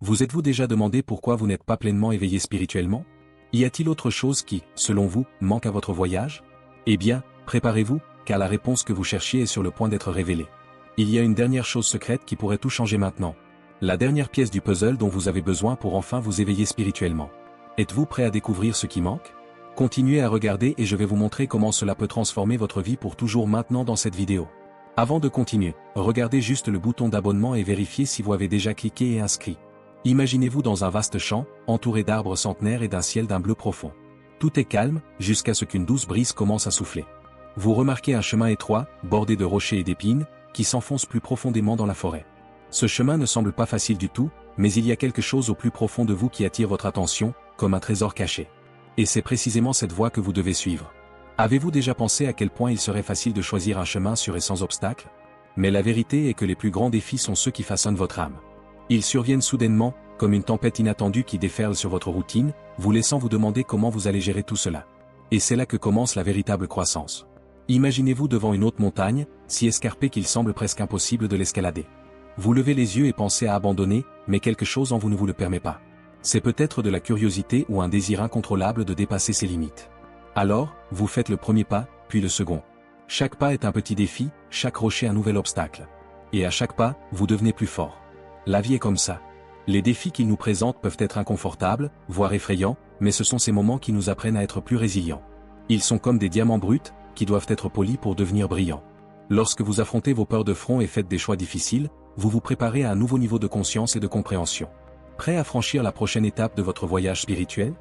Vous êtes-vous déjà demandé pourquoi vous n'êtes pas pleinement éveillé spirituellement? Y a-t-il autre chose qui, selon vous, manque à votre voyage? Eh bien, préparez-vous, car la réponse que vous cherchiez est sur le point d'être révélée. Il y a une dernière chose secrète qui pourrait tout changer maintenant. La dernière pièce du puzzle dont vous avez besoin pour enfin vous éveiller spirituellement. Êtes-vous prêt à découvrir ce qui manque? Continuez à regarder et je vais vous montrer comment cela peut transformer votre vie pour toujours maintenant dans cette vidéo. Avant de continuer, regardez juste le bouton d'abonnement et vérifiez si vous avez déjà cliqué et inscrit. Imaginez-vous dans un vaste champ, entouré d'arbres centenaires et d'un ciel d'un bleu profond. Tout est calme, jusqu'à ce qu'une douce brise commence à souffler. Vous remarquez un chemin étroit, bordé de rochers et d'épines, qui s'enfonce plus profondément dans la forêt. Ce chemin ne semble pas facile du tout, mais il y a quelque chose au plus profond de vous qui attire votre attention, comme un trésor caché. Et c'est précisément cette voie que vous devez suivre. Avez-vous déjà pensé à quel point il serait facile de choisir un chemin sûr et sans obstacle? Mais la vérité est que les plus grands défis sont ceux qui façonnent votre âme. Ils surviennent soudainement, comme une tempête inattendue qui déferle sur votre routine, vous laissant vous demander comment vous allez gérer tout cela. Et c'est là que commence la véritable croissance. Imaginez-vous devant une haute montagne, si escarpée qu'il semble presque impossible de l'escalader. Vous levez les yeux et pensez à abandonner, mais quelque chose en vous ne vous le permet pas. C'est peut-être de la curiosité ou un désir incontrôlable de dépasser ses limites. Alors, vous faites le premier pas, puis le second. Chaque pas est un petit défi, chaque rocher un nouvel obstacle. Et à chaque pas, vous devenez plus fort. La vie est comme ça. Les défis qu'il nous présente peuvent être inconfortables, voire effrayants, mais ce sont ces moments qui nous apprennent à être plus résilients. Ils sont comme des diamants bruts, qui doivent être polis pour devenir brillants. Lorsque vous affrontez vos peurs de front et faites des choix difficiles, vous vous préparez à un nouveau niveau de conscience et de compréhension. Prêt à franchir la prochaine étape de votre voyage spirituel?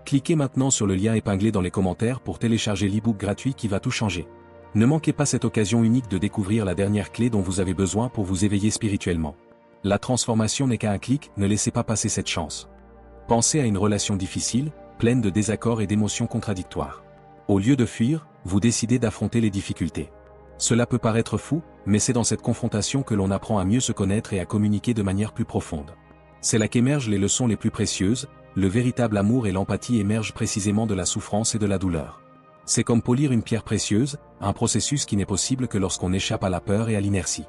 Cliquez maintenant sur le lien épinglé dans les commentaires pour télécharger l'e-book gratuit qui va tout changer. Ne manquez pas cette occasion unique de découvrir la dernière clé dont vous avez besoin pour vous éveiller spirituellement. La transformation n'est qu'à un clic, ne laissez pas passer cette chance. Pensez à une relation difficile, pleine de désaccords et d'émotions contradictoires. Au lieu de fuir, vous décidez d'affronter les difficultés. Cela peut paraître fou, mais c'est dans cette confrontation que l'on apprend à mieux se connaître et à communiquer de manière plus profonde. C'est là qu'émergent les leçons les plus précieuses, le véritable amour et l'empathie émergent précisément de la souffrance et de la douleur. C'est comme polir une pierre précieuse, un processus qui n'est possible que lorsqu'on échappe à la peur et à l'inertie.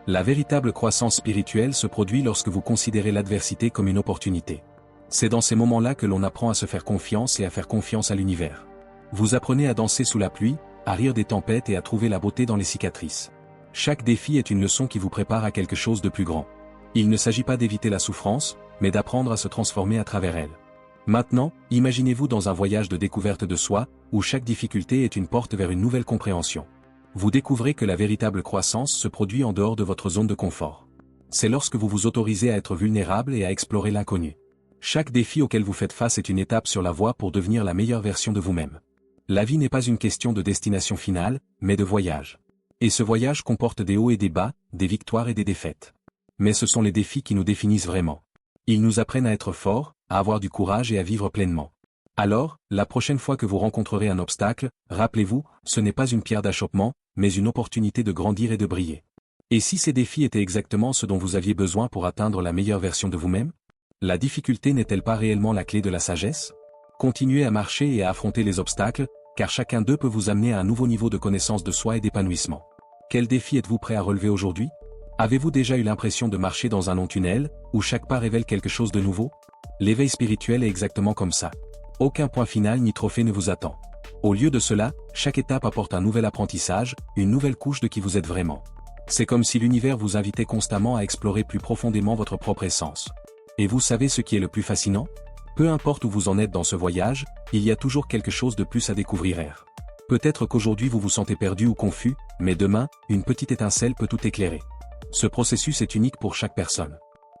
La véritable croissance spirituelle se produit lorsque vous considérez l'adversité comme une opportunité. C'est dans ces moments-là que l'on apprend à se faire confiance et à faire confiance à l'univers. Vous apprenez à danser sous la pluie, à rire des tempêtes et à trouver la beauté dans les cicatrices. Chaque défi est une leçon qui vous prépare à quelque chose de plus grand. Il ne s'agit pas d'éviter la souffrance, mais d'apprendre à se transformer à travers elle. Maintenant, imaginez-vous dans un voyage de découverte de soi, où chaque difficulté est une porte vers une nouvelle compréhension. Vous découvrez que la véritable croissance se produit en dehors de votre zone de confort. C'est lorsque vous vous autorisez à être vulnérable et à explorer l'inconnu. Chaque défi auquel vous faites face est une étape sur la voie pour devenir la meilleure version de vous-même. La vie n'est pas une question de destination finale, mais de voyage. Et ce voyage comporte des hauts et des bas, des victoires et des défaites. Mais ce sont les défis qui nous définissent vraiment. Ils nous apprennent à être forts, à avoir du courage et à vivre pleinement. Alors, la prochaine fois que vous rencontrerez un obstacle, rappelez-vous, ce n'est pas une pierre d'achoppement, mais une opportunité de grandir et de briller. Et si ces défis étaient exactement ce dont vous aviez besoin pour atteindre la meilleure version de vous-même? La difficulté n'est-elle pas réellement la clé de la sagesse? Continuez à marcher et à affronter les obstacles, car chacun d'eux peut vous amener à un nouveau niveau de connaissance de soi et d'épanouissement. Quel défi êtes-vous prêt à relever aujourd'hui? Avez-vous déjà eu l'impression de marcher dans un long tunnel, où chaque pas révèle quelque chose de nouveau? L'éveil spirituel est exactement comme ça. Aucun point final ni trophée ne vous attend. Au lieu de cela, chaque étape apporte un nouvel apprentissage, une nouvelle couche de qui vous êtes vraiment. C'est comme si l'univers vous invitait constamment à explorer plus profondément votre propre essence. Et vous savez ce qui est le plus fascinant? Peu importe où vous en êtes dans ce voyage, il y a toujours quelque chose de plus à découvrir. Peut-être qu'aujourd'hui vous vous sentez perdu ou confus, mais demain, une petite étincelle peut tout éclairer. Ce processus est unique pour chaque personne.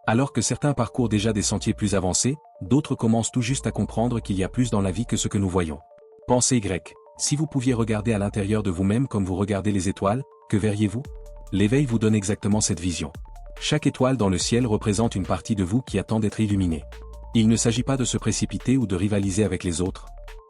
Alors que certains parcourent déjà des sentiers plus avancés, d'autres commencent tout juste à comprendre qu'il y a plus dans la vie que ce que nous voyons. Pensez Y. Si vous pouviez regarder à l'intérieur de vous-même comme vous regardez les étoiles, que verriez-vous? L'éveil vous donne exactement cette vision. Chaque étoile dans le ciel représente une partie de vous qui attend d'être illuminée. Il ne s'agit pas de se précipiter ou de rivaliser avec les autres,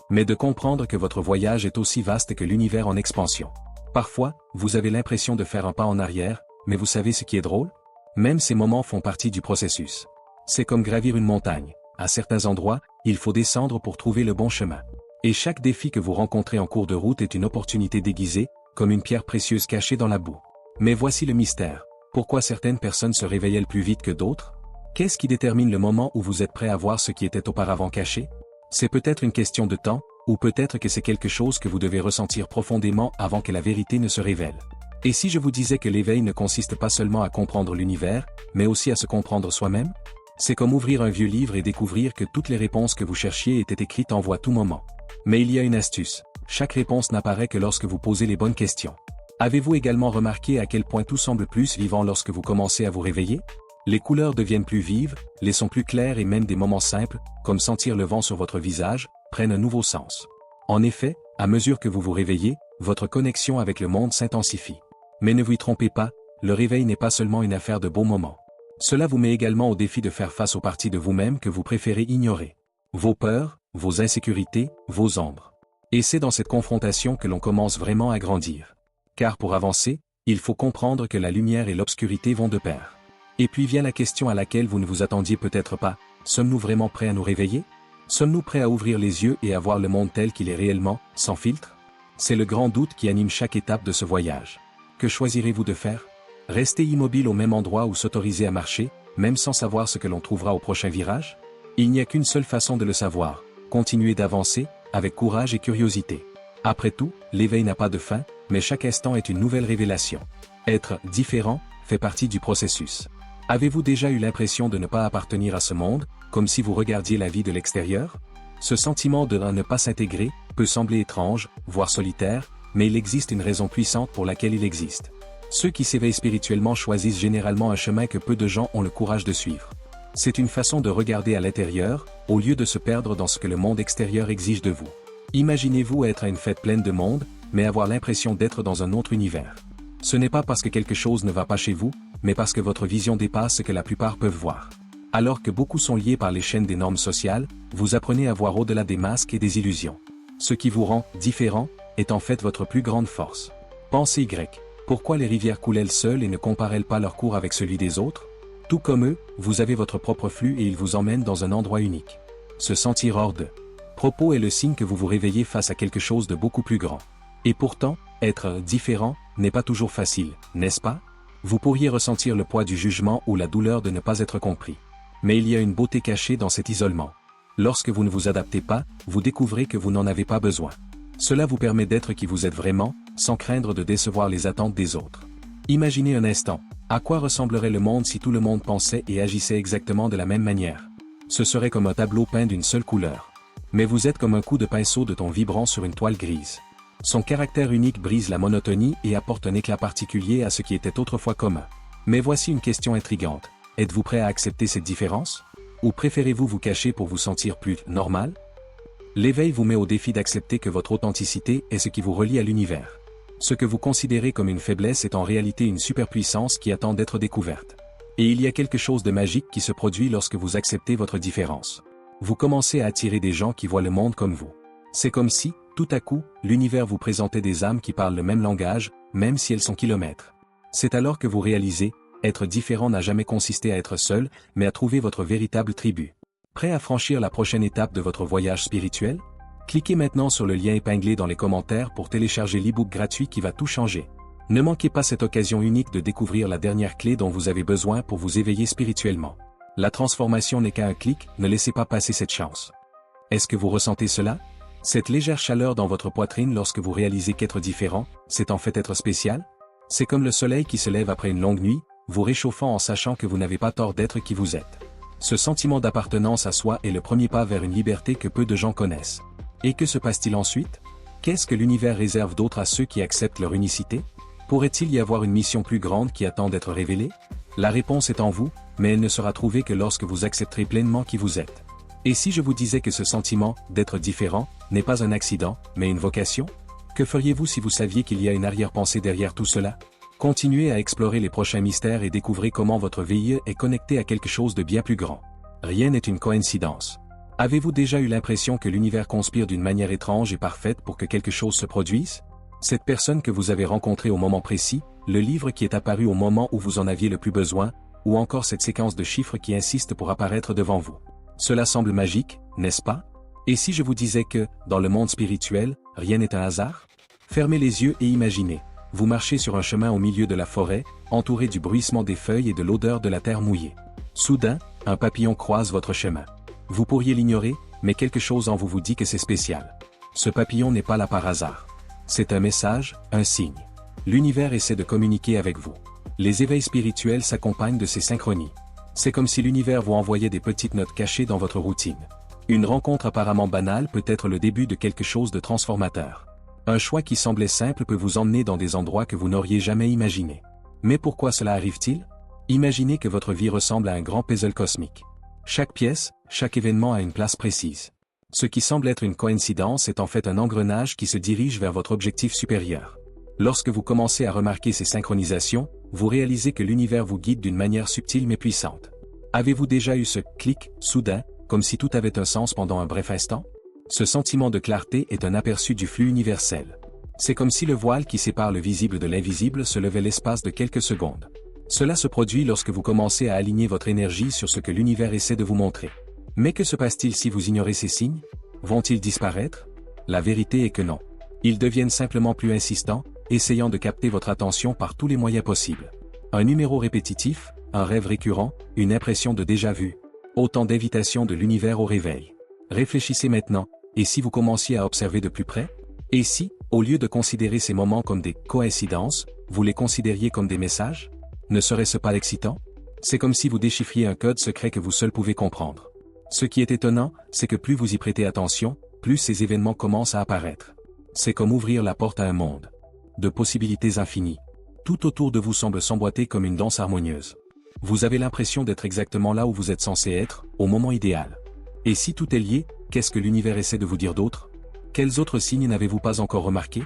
mais de comprendre que votre voyage est aussi vaste que l'univers en expansion. Parfois, vous avez l'impression de faire un pas en arrière, mais vous savez ce qui est drôle? Même ces moments font partie du processus. C'est comme gravir une montagne. À certains endroits, il faut descendre pour trouver le bon chemin. Et chaque défi que vous rencontrez en cours de route est une opportunité déguisée, comme une pierre précieuse cachée dans la boue. Mais voici le mystère. Pourquoi certaines personnes se réveillent plus vite que d'autres? Qu'est-ce qui détermine le moment où vous êtes prêt à voir ce qui était auparavant caché? C'est peut-être une question de temps, ou peut-être que c'est quelque chose que vous devez ressentir profondément avant que la vérité ne se révèle. Et si je vous disais que l'éveil ne consiste pas seulement à comprendre l'univers, mais aussi à se comprendre soi-même? C'est comme ouvrir un vieux livre et découvrir que toutes les réponses que vous cherchiez étaient écrites en voix à tout moment. Mais il y a une astuce. Chaque réponse n'apparaît que lorsque vous posez les bonnes questions. Avez-vous également remarqué à quel point tout semble plus vivant lorsque vous commencez à vous réveiller? Les couleurs deviennent plus vives, les sons plus clairs et même des moments simples, comme sentir le vent sur votre visage, prennent un nouveau sens. En effet, à mesure que vous vous réveillez, votre connexion avec le monde s'intensifie. Mais ne vous y trompez pas, le réveil n'est pas seulement une affaire de beaux moments. Cela vous met également au défi de faire face aux parties de vous-même que vous préférez ignorer. Vos peurs, vos insécurités, vos ombres. Et c'est dans cette confrontation que l'on commence vraiment à grandir. Car pour avancer, il faut comprendre que la lumière et l'obscurité vont de pair. Et puis vient la question à laquelle vous ne vous attendiez peut-être pas, sommes-nous vraiment prêts à nous réveiller? Sommes-nous prêts à ouvrir les yeux et à voir le monde tel qu'il est réellement, sans filtre? C'est le grand doute qui anime chaque étape de ce voyage. Que choisirez-vous de faire? Rester immobile au même endroit ou s'autoriser à marcher, même sans savoir ce que l'on trouvera au prochain virage? Il n'y a qu'une seule façon de le savoir, continuer d'avancer, avec courage et curiosité. Après tout, l'éveil n'a pas de fin, mais chaque instant est une nouvelle révélation. Être différent fait partie du processus. Avez-vous déjà eu l'impression de ne pas appartenir à ce monde, comme si vous regardiez la vie de l'extérieur? Ce sentiment de ne pas s'intégrer peut sembler étrange, voire solitaire, mais il existe une raison puissante pour laquelle il existe. Ceux qui s'éveillent spirituellement choisissent généralement un chemin que peu de gens ont le courage de suivre. C'est une façon de regarder à l'intérieur, au lieu de se perdre dans ce que le monde extérieur exige de vous. Imaginez-vous être à une fête pleine de monde, mais avoir l'impression d'être dans un autre univers. Ce n'est pas parce que quelque chose ne va pas chez vous, mais parce que votre vision dépasse ce que la plupart peuvent voir. Alors que beaucoup sont liés par les chaînes des normes sociales, vous apprenez à voir au-delà des masques et des illusions. Ce qui vous rend différent est en fait votre plus grande force. Pensée Y. Pourquoi les rivières coulent-elles seules et ne comparent-elles pas leur cours avec celui des autres? Tout comme eux, vous avez votre propre flux et il vous emmène dans un endroit unique. Se sentir hors de propos est le signe que vous vous réveillez face à quelque chose de beaucoup plus grand. Et pourtant, être différent n'est pas toujours facile, n'est-ce pas? Vous pourriez ressentir le poids du jugement ou la douleur de ne pas être compris. Mais il y a une beauté cachée dans cet isolement. Lorsque vous ne vous adaptez pas, vous découvrez que vous n'en avez pas besoin. Cela vous permet d'être qui vous êtes vraiment, sans craindre de décevoir les attentes des autres. Imaginez un instant, à quoi ressemblerait le monde si tout le monde pensait et agissait exactement de la même manière? Ce serait comme un tableau peint d'une seule couleur. Mais vous êtes comme un coup de pinceau de ton vibrant sur une toile grise. Son caractère unique brise la monotonie et apporte un éclat particulier à ce qui était autrefois commun. Mais voici une question intrigante. Êtes-vous prêt à accepter cette différence? Ou préférez-vous vous cacher pour vous sentir plus normal? L'éveil vous met au défi d'accepter que votre authenticité est ce qui vous relie à l'univers. Ce que vous considérez comme une faiblesse est en réalité une superpuissance qui attend d'être découverte. Et il y a quelque chose de magique qui se produit lorsque vous acceptez votre différence. Vous commencez à attirer des gens qui voient le monde comme vous. C'est comme si, tout à coup, l'univers vous présentait des âmes qui parlent le même langage, même si elles sont kilomètres. C'est alors que vous réalisez, être différent n'a jamais consisté à être seul, mais à trouver votre véritable tribu. Prêt à franchir la prochaine étape de votre voyage spirituel? Cliquez maintenant sur le lien épinglé dans les commentaires pour télécharger l'e-book gratuit qui va tout changer. Ne manquez pas cette occasion unique de découvrir la dernière clé dont vous avez besoin pour vous éveiller spirituellement. La transformation n'est qu'à un clic, ne laissez pas passer cette chance. Est-ce que vous ressentez cela? Cette légère chaleur dans votre poitrine lorsque vous réalisez qu'être différent, c'est en fait être spécial? C'est comme le soleil qui se lève après une longue nuit, vous réchauffant en sachant que vous n'avez pas tort d'être qui vous êtes. Ce sentiment d'appartenance à soi est le premier pas vers une liberté que peu de gens connaissent. Et que se passe-t-il ensuite? Qu'est-ce que l'univers réserve d'autre à ceux qui acceptent leur unicité? Pourrait-il y avoir une mission plus grande qui attend d'être révélée? La réponse est en vous, mais elle ne sera trouvée que lorsque vous accepterez pleinement qui vous êtes. Et si je vous disais que ce sentiment d'être différent n'est pas un accident, mais une vocation? Que feriez-vous si vous saviez qu'il y a une arrière-pensée derrière tout cela? Continuez à explorer les prochains mystères et découvrez comment votre vie est connectée à quelque chose de bien plus grand. Rien n'est une coïncidence. Avez-vous déjà eu l'impression que l'univers conspire d'une manière étrange et parfaite pour que quelque chose se produise? Cette personne que vous avez rencontrée au moment précis, le livre qui est apparu au moment où vous en aviez le plus besoin, ou encore cette séquence de chiffres qui insiste pour apparaître devant vous. Cela semble magique, n'est-ce pas? Et si je vous disais que, dans le monde spirituel, rien n'est un hasard? Fermez les yeux et imaginez. Vous marchez sur un chemin au milieu de la forêt, entouré du bruissement des feuilles et de l'odeur de la terre mouillée. Soudain, Un papillon croise votre chemin. Vous pourriez l'ignorer, mais quelque chose en vous vous dit que c'est spécial. Ce papillon n'est pas là par hasard. C'est un message, un signe. L'univers essaie de communiquer avec vous. Les éveils spirituels s'accompagnent de ces synchronies. C'est comme si l'univers vous envoyait des petites notes cachées dans votre routine. Une rencontre apparemment banale peut être le début de quelque chose de transformateur. Un choix qui semblait simple peut vous emmener dans des endroits que vous n'auriez jamais imaginés. Mais pourquoi cela arrive-t-il? Imaginez que votre vie ressemble à un grand puzzle cosmique. Chaque pièce, chaque événement a une place précise. Ce qui semble être une coïncidence est en fait un engrenage qui se dirige vers votre objectif supérieur. Lorsque vous commencez à remarquer ces synchronisations, vous réalisez que l'univers vous guide d'une manière subtile mais puissante. Avez-vous déjà eu ce clic, soudain, comme si tout avait un sens pendant un bref instant? Ce sentiment de clarté est un aperçu du flux universel. C'est comme si le voile qui sépare le visible de l'invisible se levait l'espace de quelques secondes. Cela se produit lorsque vous commencez à aligner votre énergie sur ce que l'univers essaie de vous montrer. Mais que se passe-t-il si vous ignorez ces signes? Vont-ils disparaître? La vérité est que non. Ils deviennent simplement plus insistants, essayant de capter votre attention par tous les moyens possibles. Un numéro répétitif, un rêve récurrent, une impression de déjà-vu. Autant d'invitations de l'univers au réveil. Réfléchissez maintenant, et si vous commenciez à observer de plus près? Et si, au lieu de considérer ces moments comme des coïncidences, vous les considériez comme des messages? Ne serait-ce pas excitant? C'est comme si vous déchiffriez un code secret que vous seul pouvez comprendre. Ce qui est étonnant, c'est que plus vous y prêtez attention, plus ces événements commencent à apparaître. C'est comme ouvrir la porte à un monde de possibilités infinies. Tout autour de vous semble s'emboîter comme une danse harmonieuse. Vous avez l'impression d'être exactement là où vous êtes censé être, au moment idéal. Et si tout est lié, qu'est-ce que l'univers essaie de vous dire d'autre? Quels autres signes n'avez-vous pas encore remarqués?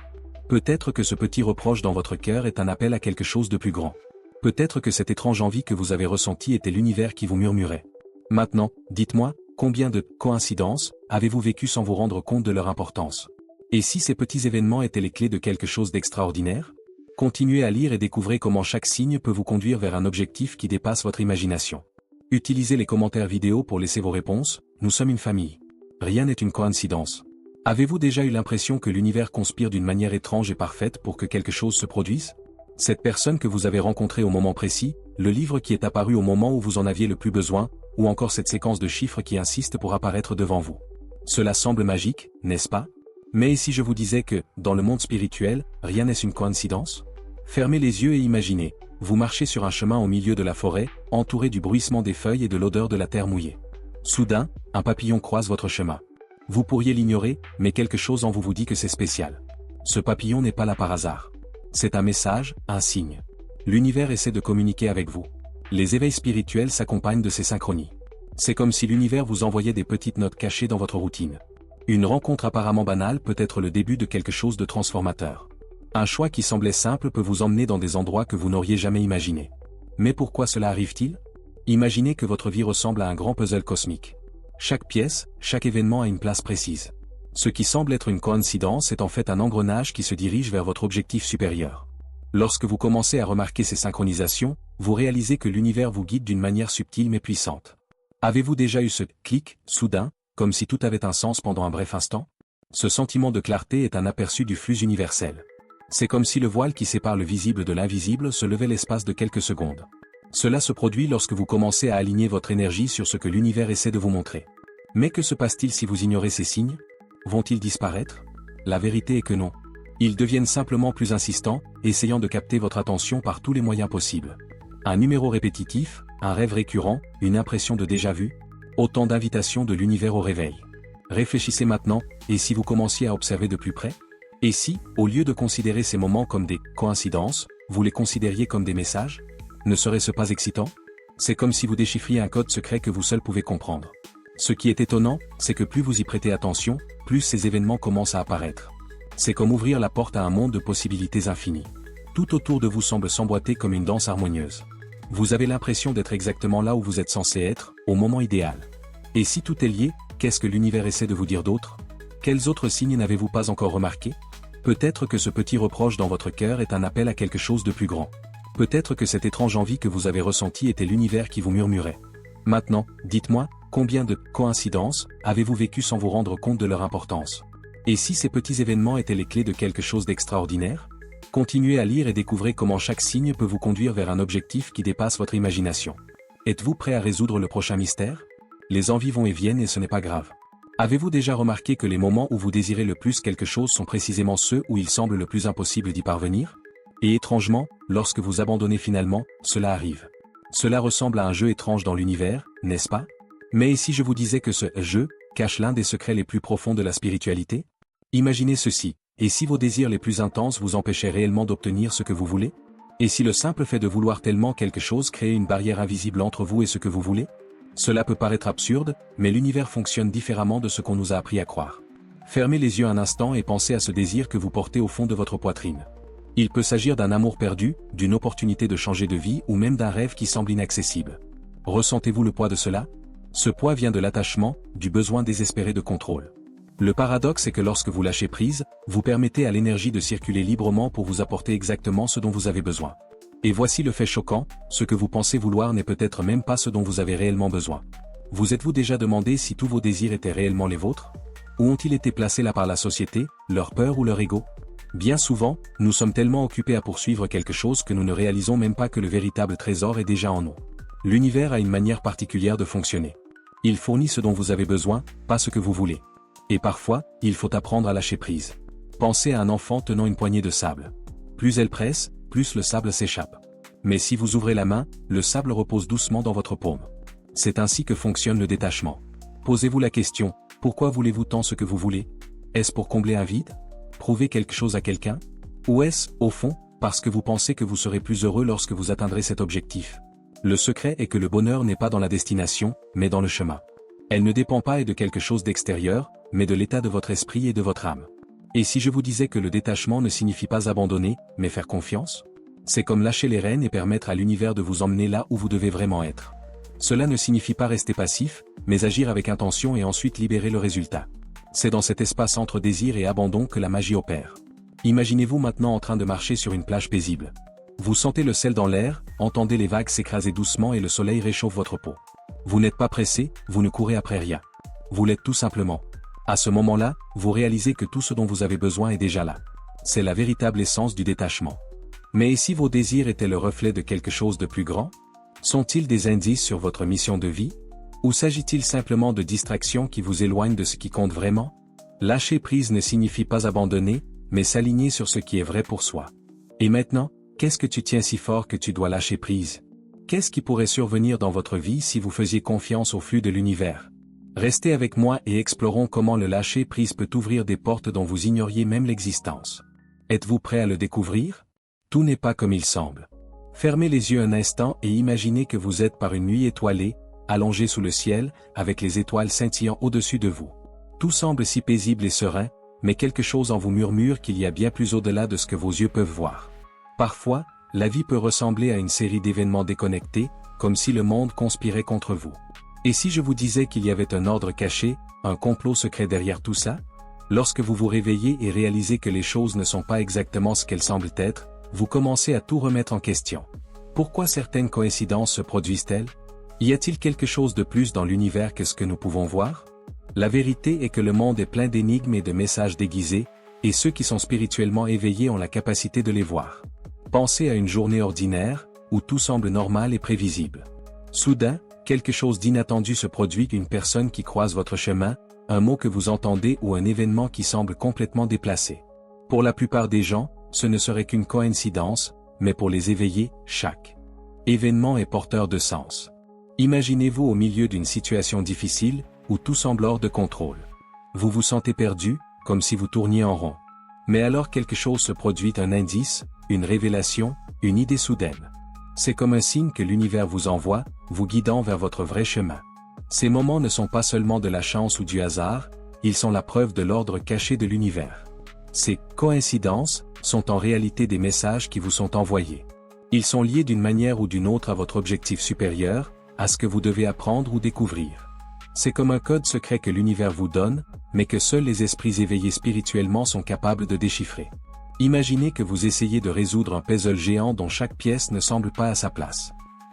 Peut-être que ce petit reproche dans votre cœur est un appel à quelque chose de plus grand. Peut-être que cette étrange envie que vous avez ressentie était l'univers qui vous murmurait. Maintenant, dites-moi, combien de coïncidences avez-vous vécu sans vous rendre compte de leur importance? Et si ces petits événements étaient les clés de quelque chose d'extraordinaire? Continuez à lire et découvrez comment chaque signe peut vous conduire vers un objectif qui dépasse votre imagination. Utilisez les commentaires vidéo pour laisser vos réponses, nous sommes une famille. Rien n'est une coïncidence. Avez-vous déjà eu l'impression que l'univers conspire d'une manière étrange et parfaite pour que quelque chose se produise? Cette personne que vous avez rencontrée au moment précis, le livre qui est apparu au moment où vous en aviez le plus besoin, ou encore cette séquence de chiffres qui insiste pour apparaître devant vous. Cela semble magique, n'est-ce pas? Mais et si je vous disais que, dans le monde spirituel, rien n'est une coïncidence? Fermez les yeux et imaginez, vous marchez sur un chemin au milieu de la forêt, entouré du bruissement des feuilles et de l'odeur de la terre mouillée. Soudain, un papillon croise votre chemin. Vous pourriez l'ignorer, mais quelque chose en vous vous dit que c'est spécial. Ce papillon n'est pas là par hasard. C'est un message, un signe. L'univers essaie de communiquer avec vous. Les éveils spirituels s'accompagnent de ces synchronies. C'est comme si l'univers vous envoyait des petites notes cachées dans votre routine. Une rencontre apparemment banale peut être le début de quelque chose de transformateur. Un choix qui semblait simple peut vous emmener dans des endroits que vous n'auriez jamais imaginés. Mais pourquoi cela arrive-t-il? Imaginez que votre vie ressemble à un grand puzzle cosmique. Chaque pièce, chaque événement a une place précise. Ce qui semble être une coïncidence est en fait un engrenage qui se dirige vers votre objectif supérieur. Lorsque vous commencez à remarquer ces synchronisations, vous réalisez que l'univers vous guide d'une manière subtile mais puissante. Avez-vous déjà eu ce clic, soudain, comme si tout avait un sens pendant un bref instant? Ce sentiment de clarté est un aperçu du flux universel. C'est comme si le voile qui sépare le visible de l'invisible se levait l'espace de quelques secondes. Cela se produit lorsque vous commencez à aligner votre énergie sur ce que l'univers essaie de vous montrer. Mais que se passe-t-il si vous ignorez ces signes? Vont-ils disparaître? La vérité est que non. Ils deviennent simplement plus insistants, essayant de capter votre attention par tous les moyens possibles. Un numéro répétitif, un rêve récurrent, une impression de déjà-vu, autant d'invitations de l'univers au réveil. Réfléchissez maintenant, et si vous commenciez à observer de plus près? Et si, au lieu de considérer ces moments comme des coïncidences, vous les considériez comme des messages? Ne serait-ce pas excitant? C'est comme si vous déchiffriez un code secret que vous seul pouvez comprendre. Ce qui est étonnant, c'est que plus vous y prêtez attention, plus ces événements commencent à apparaître. C'est comme ouvrir la porte à un monde de possibilités infinies. Tout autour de vous semble s'emboîter comme une danse harmonieuse. Vous avez l'impression d'être exactement là où vous êtes censé être, au moment idéal. Et si tout est lié, qu'est-ce que l'univers essaie de vous dire d'autre? Quels autres signes n'avez-vous pas encore remarqués? Peut-être que ce petit reproche dans votre cœur est un appel à quelque chose de plus grand. Peut-être que cette étrange envie que vous avez ressentie était l'univers qui vous murmurait. Maintenant, dites-moi, combien de coïncidences avez-vous vécu sans vous rendre compte de leur importance? Et si ces petits événements étaient les clés de quelque chose d'extraordinaire? Continuez à lire et découvrez comment chaque signe peut vous conduire vers un objectif qui dépasse votre imagination. Êtes-vous prêt à résoudre le prochain mystère? Les envies vont et viennent et ce n'est pas grave. Avez-vous déjà remarqué que les moments où vous désirez le plus quelque chose sont précisément ceux où il semble le plus impossible d'y parvenir? Et étrangement, lorsque vous abandonnez finalement, cela arrive. Cela ressemble à un jeu étrange dans l'univers, n'est-ce pas? Mais et si je vous disais que ce jeu cache l'un des secrets les plus profonds de la spiritualité? Imaginez ceci, et si vos désirs les plus intenses vous empêchaient réellement d'obtenir ce que vous voulez? Et si le simple fait de vouloir tellement quelque chose crée une barrière invisible entre vous et ce que vous voulez? Cela peut paraître absurde, mais l'univers fonctionne différemment de ce qu'on nous a appris à croire. Fermez les yeux un instant et pensez à ce désir que vous portez au fond de votre poitrine. Il peut s'agir d'un amour perdu, d'une opportunité de changer de vie ou même d'un rêve qui semble inaccessible. Ressentez-vous le poids de cela? Ce poids vient de l'attachement, du besoin désespéré de contrôle. Le paradoxe est que lorsque vous lâchez prise, vous permettez à l'énergie de circuler librement pour vous apporter exactement ce dont vous avez besoin. Et voici le fait choquant, ce que vous pensez vouloir n'est peut-être même pas ce dont vous avez réellement besoin. Vous êtes-vous déjà demandé si tous vos désirs étaient réellement les vôtres? Ou ont-ils été placés là par la société, leur peur ou leur ego? Bien souvent, nous sommes tellement occupés à poursuivre quelque chose que nous ne réalisons même pas que le véritable trésor est déjà en nous. L'univers a une manière particulière de fonctionner. Il fournit ce dont vous avez besoin, pas ce que vous voulez. Et parfois, il faut apprendre à lâcher prise. Pensez à un enfant tenant une poignée de sable. Plus elle presse, plus le sable s'échappe. Mais si vous ouvrez la main, le sable repose doucement dans votre paume. C'est ainsi que fonctionne le détachement. Posez-vous la question, pourquoi voulez-vous tant ce que vous voulez? Est-ce pour combler un vide? Prouver quelque chose à quelqu'un? Ou est-ce, au fond, parce que vous pensez que vous serez plus heureux lorsque vous atteindrez cet objectif? Le secret est que le bonheur n'est pas dans la destination, mais dans le chemin. Elle ne dépend pas de quelque chose d'extérieur, mais de l'état de votre esprit et de votre âme. Et si je vous disais que le détachement ne signifie pas abandonner, mais faire confiance? C'est comme lâcher les rênes et permettre à l'univers de vous emmener là où vous devez vraiment être. Cela ne signifie pas rester passif, mais agir avec intention et ensuite libérer le résultat. C'est dans cet espace entre désir et abandon que la magie opère. Imaginez-vous maintenant en train de marcher sur une plage paisible. Vous sentez le sel dans l'air, entendez les vagues s'écraser doucement et le soleil réchauffe votre peau. Vous n'êtes pas pressé, vous ne courez après rien. Vous l'êtes tout simplement. À ce moment-là, vous réalisez que tout ce dont vous avez besoin est déjà là. C'est la véritable essence du détachement. Mais et si vos désirs étaient le reflet de quelque chose de plus grand? Sont-ils des indices sur votre mission de vie? Ou s'agit-il simplement de distractions qui vous éloignent de ce qui compte vraiment? Lâcher prise ne signifie pas abandonner, mais s'aligner sur ce qui est vrai pour soi. Et maintenant, qu'est-ce que tu tiens si fort que tu dois lâcher prise? Qu'est-ce qui pourrait survenir dans votre vie si vous faisiez confiance au flux de l'univers? Restez avec moi et explorons comment le lâcher prise peut ouvrir des portes dont vous ignoriez même l'existence. Êtes-vous prêt à le découvrir? Tout n'est pas comme il semble. Fermez les yeux un instant et imaginez que vous êtes par une nuit étoilée, allongé sous le ciel, avec les étoiles scintillant au-dessus de vous. Tout semble si paisible et serein, mais quelque chose en vous murmure qu'il y a bien plus au-delà de ce que vos yeux peuvent voir. Parfois, la vie peut ressembler à une série d'événements déconnectés, comme si le monde conspirait contre vous. Et si je vous disais qu'il y avait un ordre caché, un complot secret derrière tout ça? Lorsque vous vous réveillez et réalisez que les choses ne sont pas exactement ce qu'elles semblent être, vous commencez à tout remettre en question. Pourquoi certaines coïncidences se produisent-elles? Y a-t-il quelque chose de plus dans l'univers que ce que nous pouvons voir? La vérité est que le monde est plein d'énigmes et de messages déguisés, et ceux qui sont spirituellement éveillés ont la capacité de les voir. Pensez à une journée ordinaire, où tout semble normal et prévisible. Soudain, quelque chose d'inattendu se produit, une personne qui croise votre chemin, un mot que vous entendez ou un événement qui semble complètement déplacé. Pour la plupart des gens, ce ne serait qu'une coïncidence, mais pour les éveillés, chaque événement est porteur de sens. Imaginez-vous au milieu d'une situation difficile, où tout semble hors de contrôle. Vous vous sentez perdu, comme si vous tourniez en rond. Mais alors quelque chose se produit, un indice, une révélation, une idée soudaine. C'est comme un signe que l'univers vous envoie, vous guidant vers votre vrai chemin. Ces moments ne sont pas seulement de la chance ou du hasard, ils sont la preuve de l'ordre caché de l'univers. Ces coïncidences sont en réalité des messages qui vous sont envoyés. Ils sont liés d'une manière ou d'une autre à votre objectif supérieur, à ce que vous devez apprendre ou découvrir. C'est comme un code secret que l'univers vous donne, mais que seuls les esprits éveillés spirituellement sont capables de déchiffrer. Imaginez que vous essayez de résoudre un puzzle géant dont chaque pièce ne semble pas à sa place.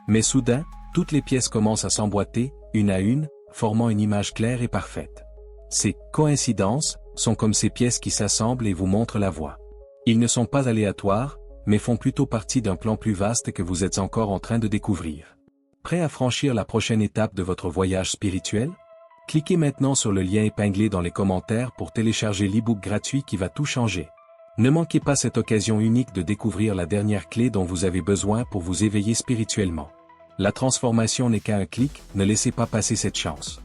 Mais soudain, toutes les pièces commencent à s'emboîter, une à une, formant une image claire et parfaite. Ces coïncidences sont comme ces pièces qui s'assemblent et vous montrent la voie. Ils ne sont pas aléatoires, mais font plutôt partie d'un plan plus vaste que vous êtes encore en train de découvrir. Prêt à franchir la prochaine étape de votre voyage spirituel? Cliquez maintenant sur le lien épinglé dans les commentaires pour télécharger l'e-book gratuit qui va tout changer. Ne manquez pas cette occasion unique de découvrir la dernière clé dont vous avez besoin pour vous éveiller spirituellement. La transformation n'est qu'à un clic, ne laissez pas passer cette chance.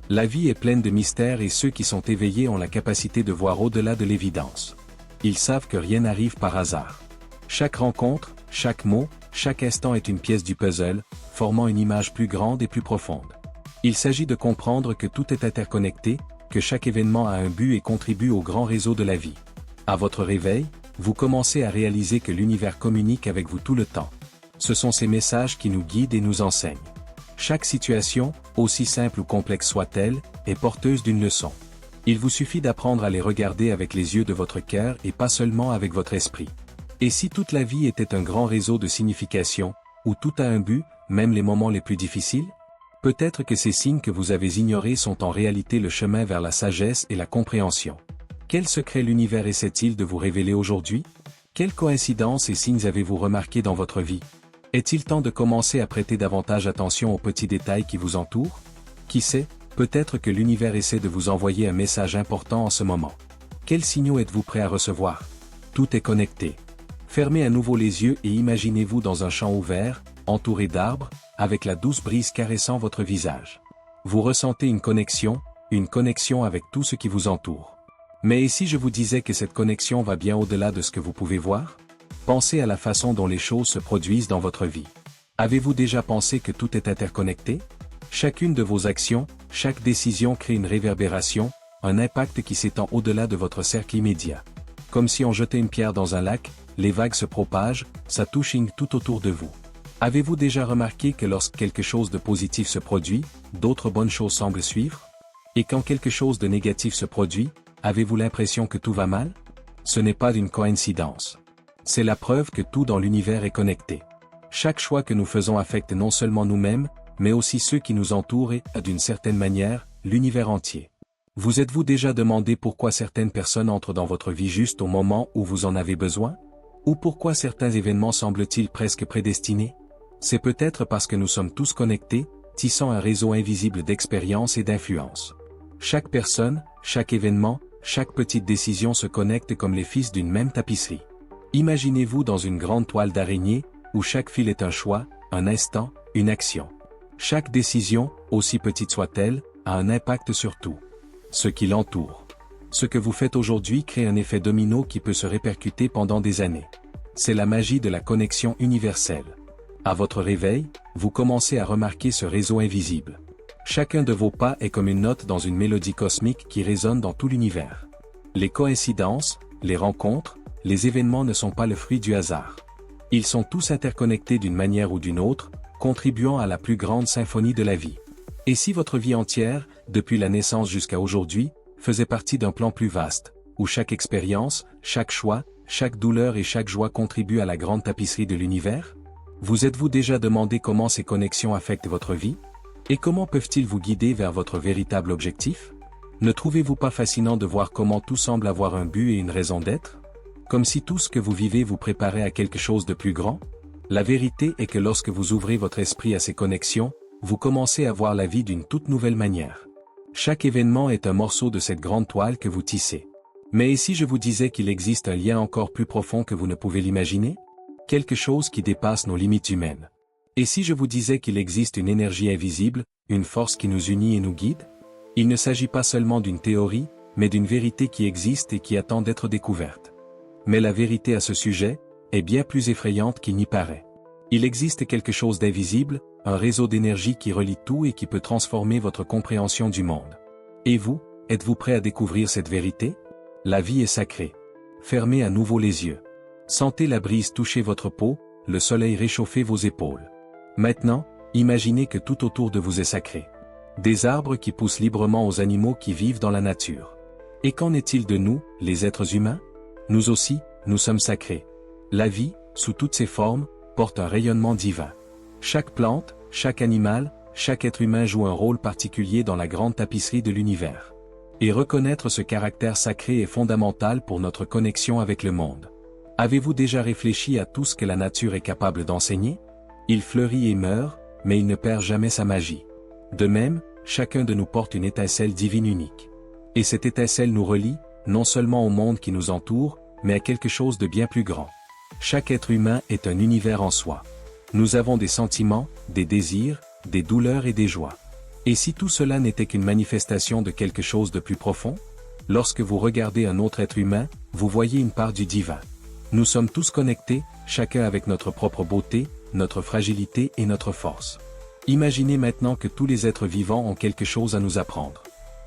La vie est pleine de mystères et ceux qui sont éveillés ont la capacité de voir au-delà de l'évidence. Ils savent que rien n'arrive par hasard. Chaque rencontre, chaque mot, chaque instant est une pièce du puzzle, formant une image plus grande et plus profonde. Il s'agit de comprendre que tout est interconnecté, que chaque événement a un but et contribue au grand réseau de la vie. À votre réveil, vous commencez à réaliser que l'univers communique avec vous tout le temps. Ce sont ces messages qui nous guident et nous enseignent. Chaque situation, aussi simple ou complexe soit-elle, est porteuse d'une leçon. Il vous suffit d'apprendre à les regarder avec les yeux de votre cœur et pas seulement avec votre esprit. Et si toute la vie était un grand réseau de signification, où tout a un but, même les moments les plus difficiles? Peut-être que ces signes que vous avez ignorés sont en réalité le chemin vers la sagesse et la compréhension. Quel secret l'univers essaie-t-il de vous révéler aujourd'hui? Quelles coïncidences et signes avez-vous remarqués dans votre vie? Est-il temps de commencer à prêter davantage attention aux petits détails qui vous entourent? Qui sait, peut-être que l'univers essaie de vous envoyer un message important en ce moment. Quels signaux êtes-vous prêt à recevoir? Tout est connecté. Fermez à nouveau les yeux et imaginez-vous dans un champ ouvert, entouré d'arbres, avec la douce brise caressant votre visage. Vous ressentez une connexion avec tout ce qui vous entoure. Mais et si je vous disais que cette connexion va bien au-delà de ce que vous pouvez voir? Pensez à la façon dont les choses se produisent dans votre vie. Avez-vous déjà pensé que tout est interconnecté? Chacune de vos actions, chaque décision crée une réverbération, un impact qui s'étend au-delà de votre cercle immédiat. Comme si on jetait une pierre dans un lac, les vagues se propagent, ça touche tout autour de vous. Avez-vous déjà remarqué que lorsque quelque chose de positif se produit, d'autres bonnes choses semblent suivre? Et quand quelque chose de négatif se produit, avez-vous l'impression que tout va mal? Ce n'est pas une coïncidence. C'est la preuve que tout dans l'univers est connecté. Chaque choix que nous faisons affecte non seulement nous-mêmes, mais aussi ceux qui nous entourent et, d'une certaine manière, l'univers entier. Vous êtes-vous déjà demandé pourquoi certaines personnes entrent dans votre vie juste au moment où vous en avez besoin? Ou pourquoi certains événements semblent-ils presque prédestinés? C'est peut-être parce que nous sommes tous connectés, tissant un réseau invisible d'expériences et d'influences. Chaque personne, chaque événement, chaque petite décision se connecte comme les fils d'une même tapisserie. Imaginez-vous dans une grande toile d'araignée, où chaque fil est un choix, un instant, une action. Chaque décision, aussi petite soit-elle, a un impact sur tout. Ce qui l'entoure. Ce que vous faites aujourd'hui crée un effet domino qui peut se répercuter pendant des années. C'est la magie de la connexion universelle. À votre réveil, vous commencez à remarquer ce réseau invisible. Chacun de vos pas est comme une note dans une mélodie cosmique qui résonne dans tout l'univers. Les coïncidences, les rencontres, les événements ne sont pas le fruit du hasard. Ils sont tous interconnectés d'une manière ou d'une autre, contribuant à la plus grande symphonie de la vie. Et si votre vie entière, depuis la naissance jusqu'à aujourd'hui, faisait partie d'un plan plus vaste, où chaque expérience, chaque choix, chaque douleur et chaque joie contribuent à la grande tapisserie de l'univers? Vous êtes-vous déjà demandé comment ces connexions affectent votre vie? Et comment peuvent-ils vous guider vers votre véritable objectif? Ne trouvez-vous pas fascinant de voir comment tout semble avoir un but et une raison d'être? Comme si tout ce que vous vivez vous préparait à quelque chose de plus grand? La vérité est que lorsque vous ouvrez votre esprit à ces connexions, vous commencez à voir la vie d'une toute nouvelle manière. Chaque événement est un morceau de cette grande toile que vous tissez. Mais et si je vous disais qu'il existe un lien encore plus profond que vous ne pouvez l'imaginer? Quelque chose qui dépasse nos limites humaines. Et si je vous disais qu'il existe une énergie invisible, une force qui nous unit et nous guide? Il ne s'agit pas seulement d'une théorie, mais d'une vérité qui existe et qui attend d'être découverte. Mais la vérité à ce sujet est bien plus effrayante qu'il n'y paraît. Il existe quelque chose d'invisible, un réseau d'énergie qui relie tout et qui peut transformer votre compréhension du monde. Et vous, êtes-vous prêt à découvrir cette vérité? La vie est sacrée. Fermez à nouveau les yeux. Sentez la brise toucher votre peau, le soleil réchauffer vos épaules. Maintenant, imaginez que tout autour de vous est sacré. Des arbres qui poussent librement aux animaux qui vivent dans la nature. Et qu'en est-il de nous, les êtres humains? Nous aussi, nous sommes sacrés. La vie, sous toutes ses formes, porte un rayonnement divin. Chaque plante, chaque animal, chaque être humain joue un rôle particulier dans la grande tapisserie de l'univers. Et reconnaître ce caractère sacré est fondamental pour notre connexion avec le monde. Avez-vous déjà réfléchi à tout ce que la nature est capable d'enseigner? Il fleurit et meurt, mais il ne perd jamais sa magie. De même, chacun de nous porte une étincelle divine unique. Et cette étincelle nous relie, non seulement au monde qui nous entoure, mais à quelque chose de bien plus grand. Chaque être humain est un univers en soi. Nous avons des sentiments, des désirs, des douleurs et des joies. Et si tout cela n'était qu'une manifestation de quelque chose de plus profond? Lorsque vous regardez un autre être humain, vous voyez une part du divin. Nous sommes tous connectés, chacun avec notre propre beauté, notre fragilité et notre force. Imaginez maintenant que tous les êtres vivants ont quelque chose à nous apprendre.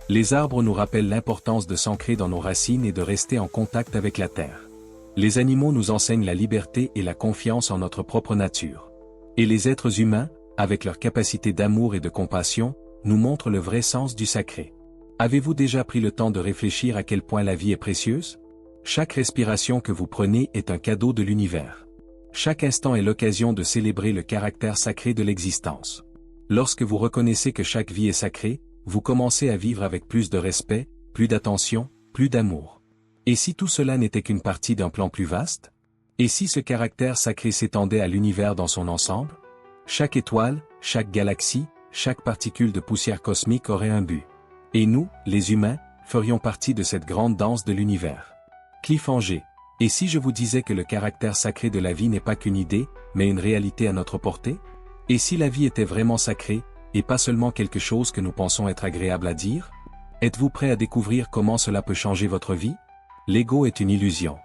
Les arbres nous rappellent l'importance de s'ancrer dans nos racines et de rester en contact avec la terre. Les animaux nous enseignent la liberté et la confiance en notre propre nature. Et les êtres humains, avec leur capacité d'amour et de compassion, nous montrent le vrai sens du sacré. Avez-vous déjà pris le temps de réfléchir à quel point la vie est précieuse? Chaque respiration que vous prenez est un cadeau de l'univers. Chaque instant est l'occasion de célébrer le caractère sacré de l'existence. Lorsque vous reconnaissez que chaque vie est sacrée, vous commencez à vivre avec plus de respect, plus d'attention, plus d'amour. Et si tout cela n'était qu'une partie d'un plan plus vaste? Et si ce caractère sacré s'étendait à l'univers dans son ensemble? Chaque étoile, chaque galaxie, chaque particule de poussière cosmique aurait un but. Et nous, les humains, ferions partie de cette grande danse de l'univers. Cliffhanger. Et si je vous disais que le caractère sacré de la vie n'est pas qu'une idée, mais une réalité à notre portée? Et si la vie était vraiment sacrée, et pas seulement quelque chose que nous pensons être agréable à dire? Êtes-vous prêt à découvrir comment cela peut changer votre vie? L'ego est une illusion.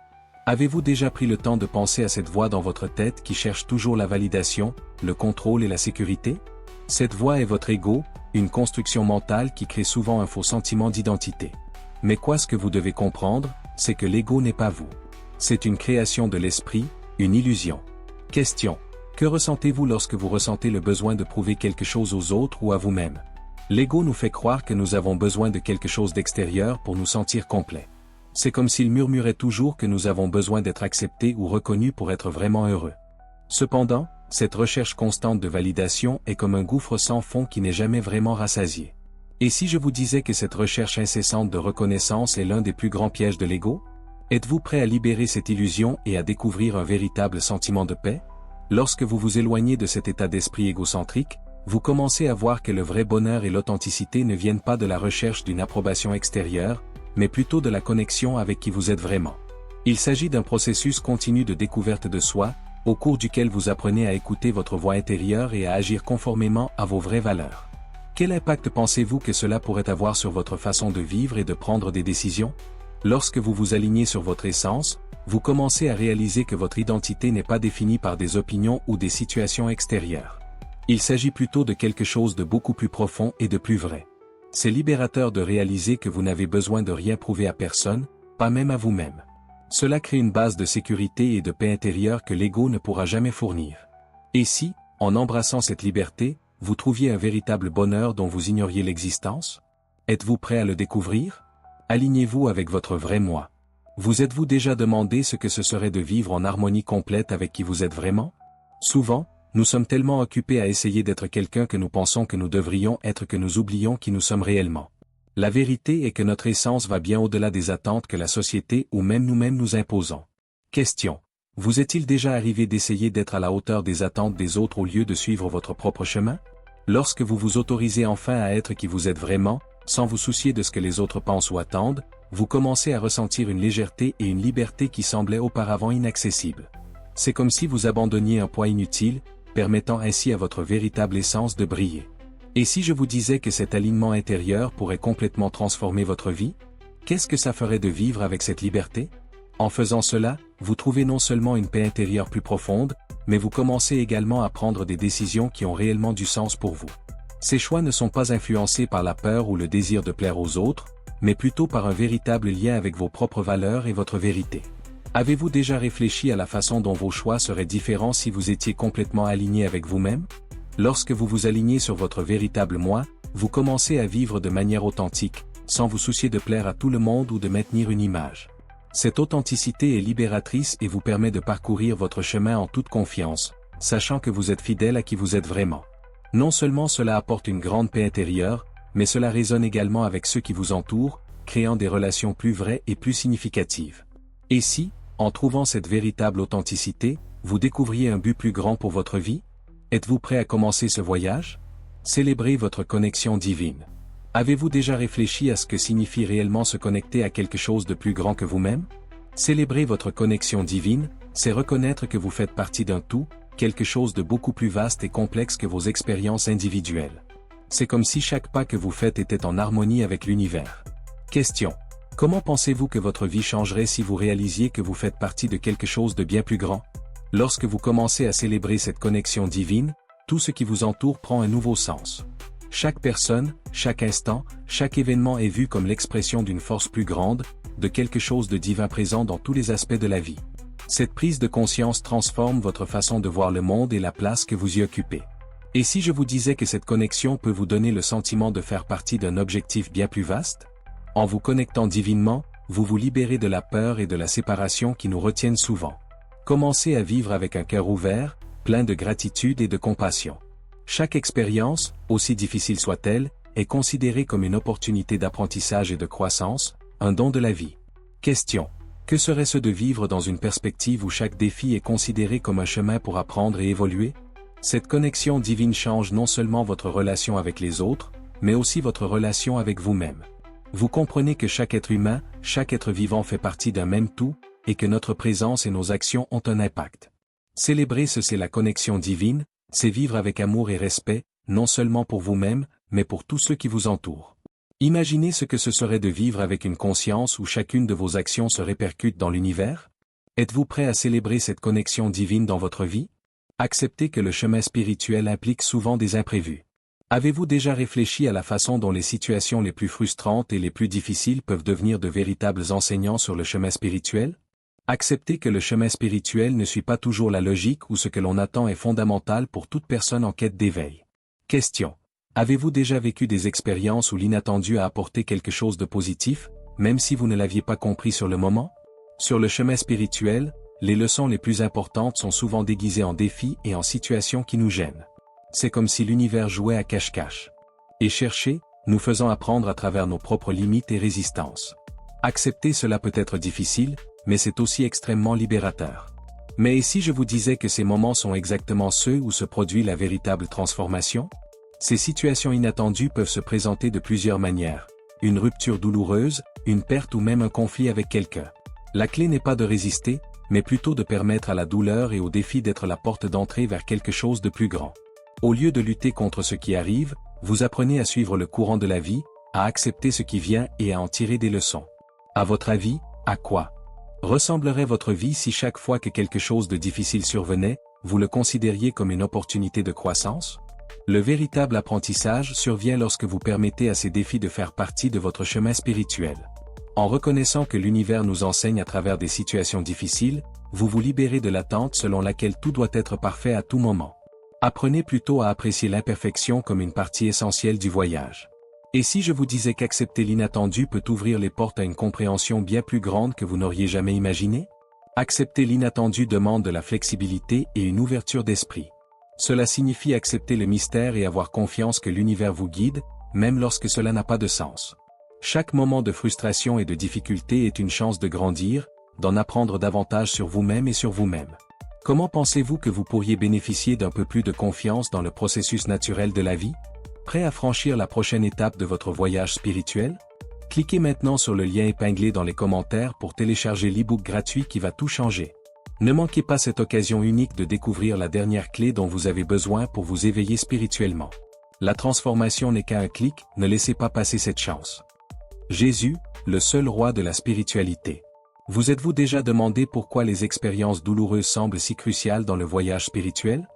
Avez-vous déjà pris le temps de penser à cette voix dans votre tête qui cherche toujours la validation, le contrôle et la sécurité? Cette voix est votre ego, une construction mentale qui crée souvent un faux sentiment d'identité. Mais quoi ce que vous devez comprendre, c'est que l'ego n'est pas vous. C'est une création de l'esprit, une illusion. Question. Que ressentez-vous lorsque vous ressentez le besoin de prouver quelque chose aux autres ou à vous-même? L'ego nous fait croire que nous avons besoin de quelque chose d'extérieur pour nous sentir complets. C'est comme s'il murmurait toujours que nous avons besoin d'être acceptés ou reconnus pour être vraiment heureux. Cependant, cette recherche constante de validation est comme un gouffre sans fond qui n'est jamais vraiment rassasié. Et si je vous disais que cette recherche incessante de reconnaissance est l'un des plus grands pièges de l'ego? Êtes-vous prêt à libérer cette illusion et à découvrir un véritable sentiment de paix? Lorsque vous vous éloignez de cet état d'esprit égocentrique, vous commencez à voir que le vrai bonheur et l'authenticité ne viennent pas de la recherche d'une approbation extérieure, mais plutôt de la connexion avec qui vous êtes vraiment. Il s'agit d'un processus continu de découverte de soi, au cours duquel vous apprenez à écouter votre voix intérieure et à agir conformément à vos vraies valeurs. Quel impact pensez-vous que cela pourrait avoir sur votre façon de vivre et de prendre des décisions? Lorsque vous vous alignez sur votre essence, vous commencez à réaliser que votre identité n'est pas définie par des opinions ou des situations extérieures. Il s'agit plutôt de quelque chose de beaucoup plus profond et de plus vrai. C'est libérateur de réaliser que vous n'avez besoin de rien prouver à personne, pas même à vous-même. Cela crée une base de sécurité et de paix intérieure que l'ego ne pourra jamais fournir. Et si, en embrassant cette liberté, vous trouviez un véritable bonheur dont vous ignoriez l'existence? Êtes-vous prêt à le découvrir? Alignez-vous avec votre vrai moi. Vous êtes-vous déjà demandé ce que ce serait de vivre en harmonie complète avec qui vous êtes vraiment? Souvent, nous sommes tellement occupés à essayer d'être quelqu'un que nous pensons que nous devrions être que nous oublions qui nous sommes réellement. La vérité est que notre essence va bien au-delà des attentes que la société ou même nous-mêmes nous imposons. Question. Vous est-il déjà arrivé d'essayer d'être à la hauteur des attentes des autres au lieu de suivre votre propre chemin? Lorsque vous vous autorisez enfin à être qui vous êtes vraiment, sans vous soucier de ce que les autres pensent ou attendent, vous commencez à ressentir une légèreté et une liberté qui semblaient auparavant inaccessibles. C'est comme si vous abandonniez un poids inutile, permettant ainsi à votre véritable essence de briller. Et si je vous disais que cet alignement intérieur pourrait complètement transformer votre vie? Qu'est-ce que ça ferait de vivre avec cette liberté? En faisant cela, vous trouvez non seulement une paix intérieure plus profonde, mais vous commencez également à prendre des décisions qui ont réellement du sens pour vous. Ces choix ne sont pas influencés par la peur ou le désir de plaire aux autres, mais plutôt par un véritable lien avec vos propres valeurs et votre vérité. Avez-vous déjà réfléchi à la façon dont vos choix seraient différents si vous étiez complètement aligné avec vous-même? Lorsque vous vous alignez sur votre véritable moi, vous commencez à vivre de manière authentique, sans vous soucier de plaire à tout le monde ou de maintenir une image. Cette authenticité est libératrice et vous permet de parcourir votre chemin en toute confiance, sachant que vous êtes fidèle à qui vous êtes vraiment. Non seulement cela apporte une grande paix intérieure, mais cela résonne également avec ceux qui vous entourent, créant des relations plus vraies et plus significatives. Et si, en trouvant cette véritable authenticité, vous découvriez un but plus grand pour votre vie? Êtes-vous prêt à commencer ce voyage? Célébrez votre connexion divine. Avez-vous déjà réfléchi à ce que signifie réellement se connecter à quelque chose de plus grand que vous-même? Célébrer votre connexion divine, c'est reconnaître que vous faites partie d'un tout, quelque chose de beaucoup plus vaste et complexe que vos expériences individuelles. C'est comme si chaque pas que vous faites était en harmonie avec l'univers. Question. Comment pensez-vous que votre vie changerait si vous réalisiez que vous faites partie de quelque chose de bien plus grand? Lorsque vous commencez à célébrer cette connexion divine, tout ce qui vous entoure prend un nouveau sens. Chaque personne, chaque instant, chaque événement est vu comme l'expression d'une force plus grande, de quelque chose de divin présent dans tous les aspects de la vie. Cette prise de conscience transforme votre façon de voir le monde et la place que vous y occupez. Et si je vous disais que cette connexion peut vous donner le sentiment de faire partie d'un objectif bien plus vaste? En vous connectant divinement, vous vous libérez de la peur et de la séparation qui nous retiennent souvent. Commencez à vivre avec un cœur ouvert, plein de gratitude et de compassion. Chaque expérience, aussi difficile soit-elle, est considérée comme une opportunité d'apprentissage et de croissance, un don de la vie. Question. Que serait-ce de vivre dans une perspective où chaque défi est considéré comme un chemin pour apprendre et évoluer? Cette connexion divine change non seulement votre relation avec les autres, mais aussi votre relation avec vous-même. Vous comprenez que chaque être humain, chaque être vivant fait partie d'un même tout, et que notre présence et nos actions ont un impact. Célébrer ce, c'est la connexion divine, c'est vivre avec amour et respect, non seulement pour vous-même, mais pour tous ceux qui vous entourent. Imaginez ce que ce serait de vivre avec une conscience où chacune de vos actions se répercute dans l'univers. Êtes-vous prêt à célébrer cette connexion divine dans votre vie? Acceptez que le chemin spirituel implique souvent des imprévus. Avez-vous déjà réfléchi à la façon dont les situations les plus frustrantes et les plus difficiles peuvent devenir de véritables enseignants sur le chemin spirituel? Acceptez que le chemin spirituel ne suit pas toujours la logique ou ce que l'on attend est fondamental pour toute personne en quête d'éveil. Question. Avez-vous déjà vécu des expériences où l'inattendu a apporté quelque chose de positif, même si vous ne l'aviez pas compris sur le moment? Sur le chemin spirituel, les leçons les plus importantes sont souvent déguisées en défis et en situations qui nous gênent. C'est comme si l'univers jouait à cache-cache. Et chercher, nous faisant apprendre à travers nos propres limites et résistances. Accepter cela peut être difficile, mais c'est aussi extrêmement libérateur. Mais et si je vous disais que ces moments sont exactement ceux où se produit la véritable transformation? Ces situations inattendues peuvent se présenter de plusieurs manières. Une rupture douloureuse, une perte ou même un conflit avec quelqu'un. La clé n'est pas de résister, mais plutôt de permettre à la douleur et au défi d'être la porte d'entrée vers quelque chose de plus grand. Au lieu de lutter contre ce qui arrive, vous apprenez à suivre le courant de la vie, à accepter ce qui vient et à en tirer des leçons. À votre avis, à quoi ressemblerait votre vie si chaque fois que quelque chose de difficile survenait, vous le considériez comme une opportunité de croissance? Le véritable apprentissage survient lorsque vous permettez à ces défis de faire partie de votre chemin spirituel. En reconnaissant que l'univers nous enseigne à travers des situations difficiles, vous vous libérez de l'attente selon laquelle tout doit être parfait à tout moment. Apprenez plutôt à apprécier l'imperfection comme une partie essentielle du voyage. Et si je vous disais qu'accepter l'inattendu peut ouvrir les portes à une compréhension bien plus grande que vous n'auriez jamais imaginée? Accepter l'inattendu demande de la flexibilité et une ouverture d'esprit. Cela signifie accepter le mystère et avoir confiance que l'univers vous guide, même lorsque cela n'a pas de sens. Chaque moment de frustration et de difficulté est une chance de grandir, d'en apprendre davantage sur vous-même et sur vous-même. Comment pensez-vous que vous pourriez bénéficier d'un peu plus de confiance dans le processus naturel de la vie? Prêt à franchir la prochaine étape de votre voyage spirituel? Cliquez maintenant sur le lien épinglé dans les commentaires pour télécharger l'e-book gratuit qui va tout changer. Ne manquez pas cette occasion unique de découvrir la dernière clé dont vous avez besoin pour vous éveiller spirituellement. La transformation n'est qu'à un clic, ne laissez pas passer cette chance. Jésus, le seul roi de la spiritualité. Vous êtes-vous déjà demandé pourquoi les expériences douloureuses semblent si cruciales dans le voyage spirituel?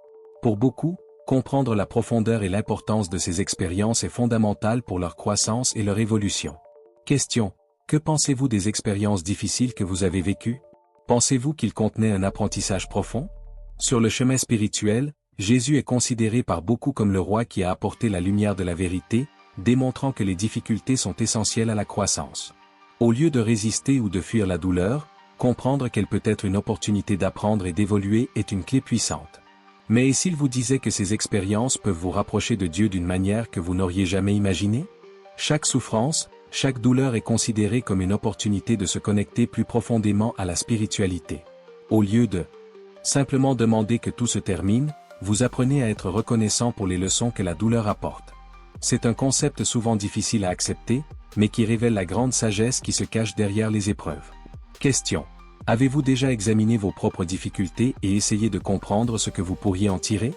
Pour beaucoup, comprendre la profondeur et l'importance de ces expériences est fondamental pour leur croissance et leur évolution. Question. Que pensez-vous des expériences difficiles que vous avez vécues? Pensez-vous qu'ils contenaient un apprentissage profond? Sur le chemin spirituel, Jésus est considéré par beaucoup comme le roi qui a apporté la lumière de la vérité, démontrant que les difficultés sont essentielles à la croissance. Au lieu de résister ou de fuir la douleur, comprendre qu'elle peut être une opportunité d'apprendre et d'évoluer est une clé puissante. Mais et s'il vous disait que ces expériences peuvent vous rapprocher de Dieu d'une manière que vous n'auriez jamais imaginée? Chaque souffrance, chaque douleur est considérée comme une opportunité de se connecter plus profondément à la spiritualité. Au lieu de simplement demander que tout se termine, vous apprenez à être reconnaissant pour les leçons que la douleur apporte. C'est un concept souvent difficile à accepter, mais qui révèle la grande sagesse qui se cache derrière les épreuves. Question. Avez-vous déjà examiné vos propres difficultés et essayé de comprendre ce que vous pourriez en tirer?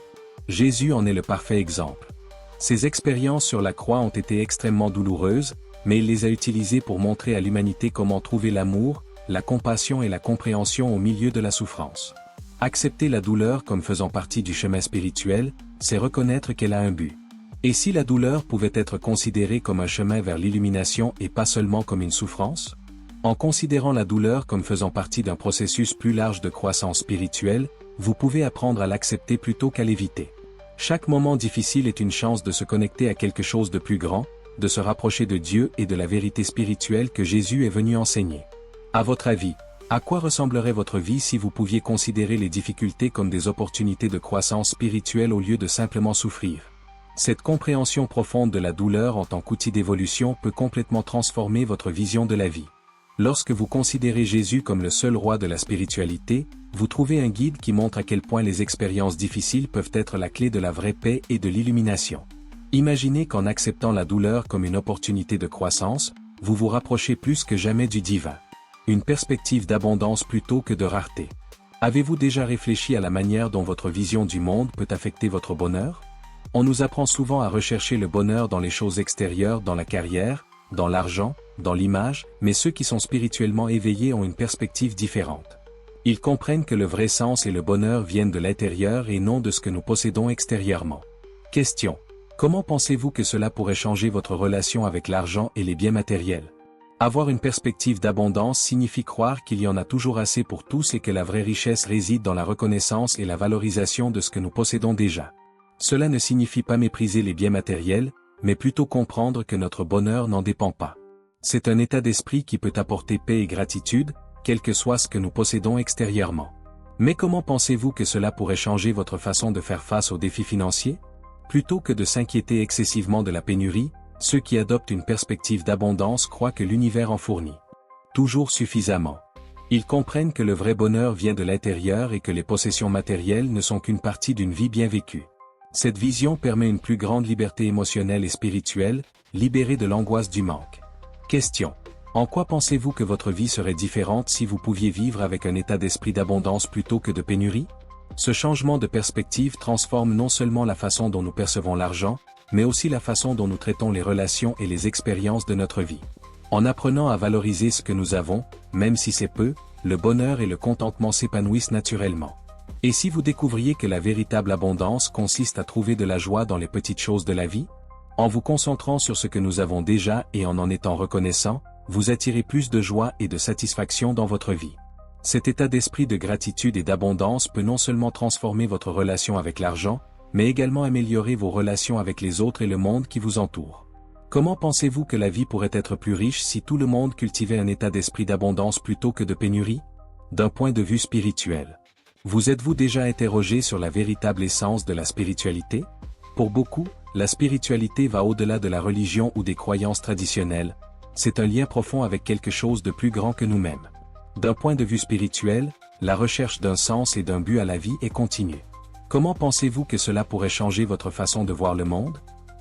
Jésus en est le parfait exemple. Ses expériences sur la croix ont été extrêmement douloureuses, mais il les a utilisées pour montrer à l'humanité comment trouver l'amour, la compassion et la compréhension au milieu de la souffrance. Accepter la douleur comme faisant partie du chemin spirituel, c'est reconnaître qu'elle a un but. Et si la douleur pouvait être considérée comme un chemin vers l'illumination et pas seulement comme une souffrance? En considérant la douleur comme faisant partie d'un processus plus large de croissance spirituelle, vous pouvez apprendre à l'accepter plutôt qu'à l'éviter. Chaque moment difficile est une chance de se connecter à quelque chose de plus grand, de se rapprocher de Dieu et de la vérité spirituelle que Jésus est venu enseigner. À votre avis, à quoi ressemblerait votre vie si vous pouviez considérer les difficultés comme des opportunités de croissance spirituelle au lieu de simplement souffrir? Cette compréhension profonde de la douleur en tant qu'outil d'évolution peut complètement transformer votre vision de la vie. Lorsque vous considérez Jésus comme le seul roi de la spiritualité, vous trouvez un guide qui montre à quel point les expériences difficiles peuvent être la clé de la vraie paix et de l'illumination. Imaginez qu'en acceptant la douleur comme une opportunité de croissance, vous vous rapprochez plus que jamais du divin. Une perspective d'abondance plutôt que de rareté. Avez-vous déjà réfléchi à la manière dont votre vision du monde peut affecter votre bonheur? On nous apprend souvent à rechercher le bonheur dans les choses extérieures, dans la carrière, dans l'argent, dans l'image, mais ceux qui sont spirituellement éveillés ont une perspective différente. Ils comprennent que le vrai sens et le bonheur viennent de l'intérieur et non de ce que nous possédons extérieurement. Question. Comment pensez-vous que cela pourrait changer votre relation avec l'argent et les biens matériels? Avoir une perspective d'abondance signifie croire qu'il y en a toujours assez pour tous et que la vraie richesse réside dans la reconnaissance et la valorisation de ce que nous possédons déjà. Cela ne signifie pas mépriser les biens matériels, mais plutôt comprendre que notre bonheur n'en dépend pas. C'est un état d'esprit qui peut apporter paix et gratitude, quel que soit ce que nous possédons extérieurement. Mais comment pensez-vous que cela pourrait changer votre façon de faire face aux défis financiers? Plutôt que de s'inquiéter excessivement de la pénurie, ceux qui adoptent une perspective d'abondance croient que l'univers en fournit toujours suffisamment. Ils comprennent que le vrai bonheur vient de l'intérieur et que les possessions matérielles ne sont qu'une partie d'une vie bien vécue. Cette vision permet une plus grande liberté émotionnelle et spirituelle, libérée de l'angoisse du manque. Question. En quoi pensez-vous que votre vie serait différente si vous pouviez vivre avec un état d'esprit d'abondance plutôt que de pénurie? Ce changement de perspective transforme non seulement la façon dont nous percevons l'argent, mais aussi la façon dont nous traitons les relations et les expériences de notre vie. En apprenant à valoriser ce que nous avons, même si c'est peu, le bonheur et le contentement s'épanouissent naturellement. Et si vous découvriez que la véritable abondance consiste à trouver de la joie dans les petites choses de la vie? En vous concentrant sur ce que nous avons déjà et en étant reconnaissant, vous attirez plus de joie et de satisfaction dans votre vie. Cet état d'esprit de gratitude et d'abondance peut non seulement transformer votre relation avec l'argent, mais également améliorer vos relations avec les autres et le monde qui vous entoure. Comment pensez-vous que la vie pourrait être plus riche si tout le monde cultivait un état d'esprit d'abondance plutôt que de pénurie? D'un point de vue spirituel. Vous êtes-vous déjà interrogé sur la véritable essence de la spiritualité? Pour beaucoup, la spiritualité va au-delà de la religion ou des croyances traditionnelles. C'est un lien profond avec quelque chose de plus grand que nous-mêmes. D'un point de vue spirituel, la recherche d'un sens et d'un but à la vie est continue. Comment pensez-vous que cela pourrait changer votre façon de voir le monde?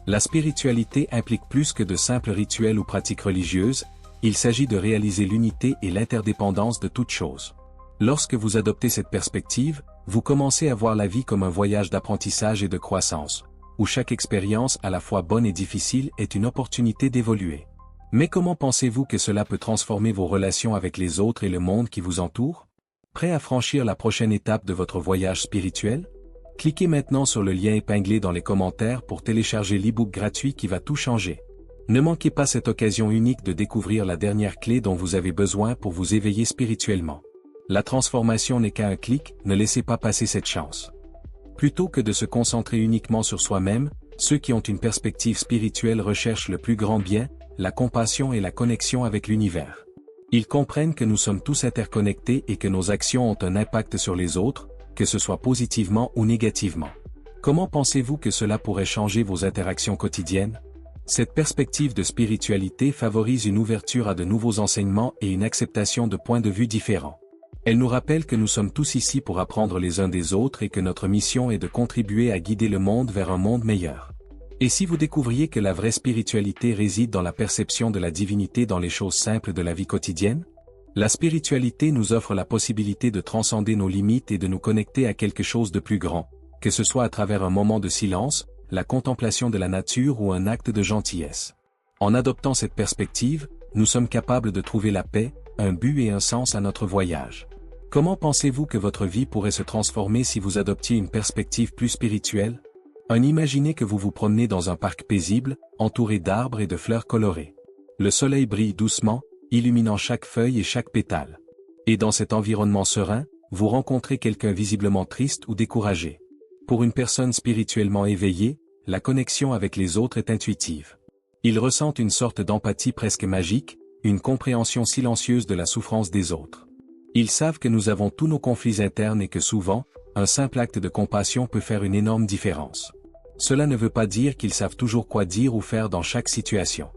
La spiritualité implique plus que de simples rituels ou pratiques religieuses, il s'agit de réaliser l'unité et l'interdépendance de toutes choses. Lorsque vous adoptez cette perspective, vous commencez à voir la vie comme un voyage d'apprentissage et de croissance, où chaque expérience à la fois bonne et difficile est une opportunité d'évoluer. Mais comment pensez-vous que cela peut transformer vos relations avec les autres et le monde qui vous entoure? Prêt à franchir la prochaine étape de votre voyage spirituel? Cliquez maintenant sur le lien épinglé dans les commentaires pour télécharger l'e-book gratuit qui va tout changer. Ne manquez pas cette occasion unique de découvrir la dernière clé dont vous avez besoin pour vous éveiller spirituellement. La transformation n'est qu'à un clic, ne laissez pas passer cette chance. Plutôt que de se concentrer uniquement sur soi-même, ceux qui ont une perspective spirituelle recherchent le plus grand bien, la compassion et la connexion avec l'univers. Ils comprennent que nous sommes tous interconnectés et que nos actions ont un impact sur les autres, que ce soit positivement ou négativement. Comment pensez-vous que cela pourrait changer vos interactions quotidiennes? Cette perspective de spiritualité favorise une ouverture à de nouveaux enseignements et une acceptation de points de vue différents. Elle nous rappelle que nous sommes tous ici pour apprendre les uns des autres et que notre mission est de contribuer à guider le monde vers un monde meilleur. Et si vous découvriez que la vraie spiritualité réside dans la perception de la divinité dans les choses simples de la vie quotidienne? La spiritualité nous offre la possibilité de transcender nos limites et de nous connecter à quelque chose de plus grand, que ce soit à travers un moment de silence, la contemplation de la nature ou un acte de gentillesse. En adoptant cette perspective, nous sommes capables de trouver la paix, un but et un sens à notre voyage. Comment pensez-vous que votre vie pourrait se transformer si vous adoptiez une perspective plus spirituelle? Imaginez que vous vous promenez dans un parc paisible, entouré d'arbres et de fleurs colorées. Le soleil brille doucement, illuminant chaque feuille et chaque pétale. Et dans cet environnement serein, vous rencontrez quelqu'un visiblement triste ou découragé. Pour une personne spirituellement éveillée, la connexion avec les autres est intuitive. Ils ressentent une sorte d'empathie presque magique, une compréhension silencieuse de la souffrance des autres. Ils savent que nous avons tous nos conflits internes et que souvent, un simple acte de compassion peut faire une énorme différence. Cela ne veut pas dire qu'ils savent toujours quoi dire ou faire dans chaque situation.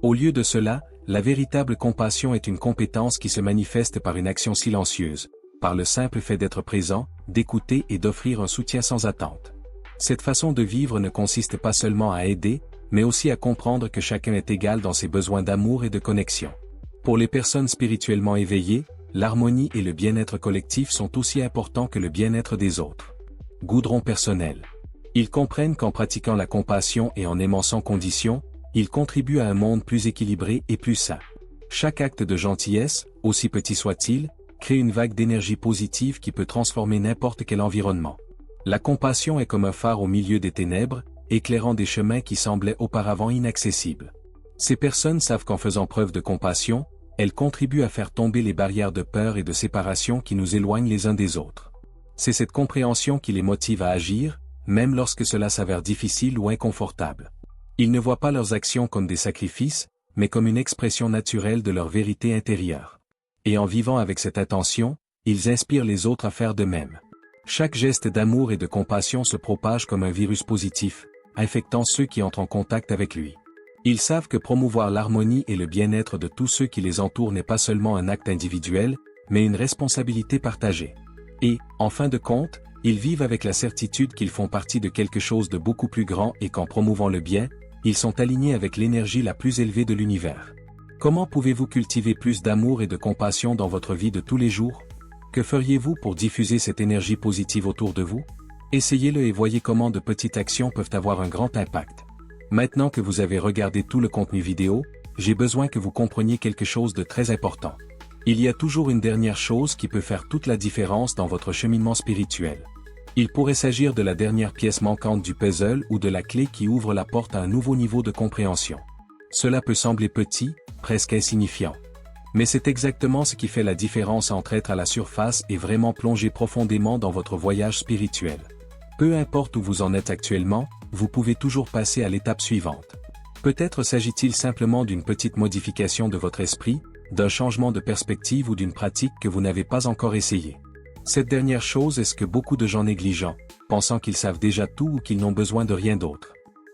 Au lieu de cela, la véritable compassion est une compétence qui se manifeste par une action silencieuse, par le simple fait d'être présent, d'écouter et d'offrir un soutien sans attente. Cette façon de vivre ne consiste pas seulement à aider, mais aussi à comprendre que chacun est égal dans ses besoins d'amour et de connexion. Pour les personnes spirituellement éveillées, l'harmonie et le bien-être collectif sont aussi importants que le bien-être des autres. Goudron personnel. Ils comprennent qu'en pratiquant la compassion et en aimant sans condition, ils contribuent à un monde plus équilibré et plus sain. Chaque acte de gentillesse, aussi petit soit-il, crée une vague d'énergie positive qui peut transformer n'importe quel environnement. La compassion est comme un phare au milieu des ténèbres, éclairant des chemins qui semblaient auparavant inaccessibles. Ces personnes savent qu'en faisant preuve de compassion, elles contribuent à faire tomber les barrières de peur et de séparation qui nous éloignent les uns des autres. C'est cette compréhension qui les motive à agir, même lorsque cela s'avère difficile ou inconfortable. Ils ne voient pas leurs actions comme des sacrifices, mais comme une expression naturelle de leur vérité intérieure. Et en vivant avec cette intention, ils inspirent les autres à faire de même. Chaque geste d'amour et de compassion se propage comme un virus positif, infectant ceux qui entrent en contact avec lui. Ils savent que promouvoir l'harmonie et le bien-être de tous ceux qui les entourent n'est pas seulement un acte individuel, mais une responsabilité partagée. Et, en fin de compte, ils vivent avec la certitude qu'ils font partie de quelque chose de beaucoup plus grand et qu'en promouvant le bien, ils sont alignés avec l'énergie la plus élevée de l'univers. Comment pouvez-vous cultiver plus d'amour et de compassion dans votre vie de tous les jours? Que feriez-vous pour diffuser cette énergie positive autour de vous? Essayez-le et voyez comment de petites actions peuvent avoir un grand impact. Maintenant que vous avez regardé tout le contenu vidéo, j'ai besoin que vous compreniez quelque chose de très important. Il y a toujours une dernière chose qui peut faire toute la différence dans votre cheminement spirituel. Il pourrait s'agir de la dernière pièce manquante du puzzle ou de la clé qui ouvre la porte à un nouveau niveau de compréhension. Cela peut sembler petit, presque insignifiant. Mais c'est exactement ce qui fait la différence entre être à la surface et vraiment plonger profondément dans votre voyage spirituel. Peu importe où vous en êtes actuellement, vous pouvez toujours passer à l'étape suivante. Peut-être s'agit-il simplement d'une petite modification de votre esprit, d'un changement de perspective ou d'une pratique que vous n'avez pas encore essayée. Cette dernière chose est ce que beaucoup de gens négligent, pensant qu'ils savent déjà tout ou qu'ils n'ont besoin de rien d'autre.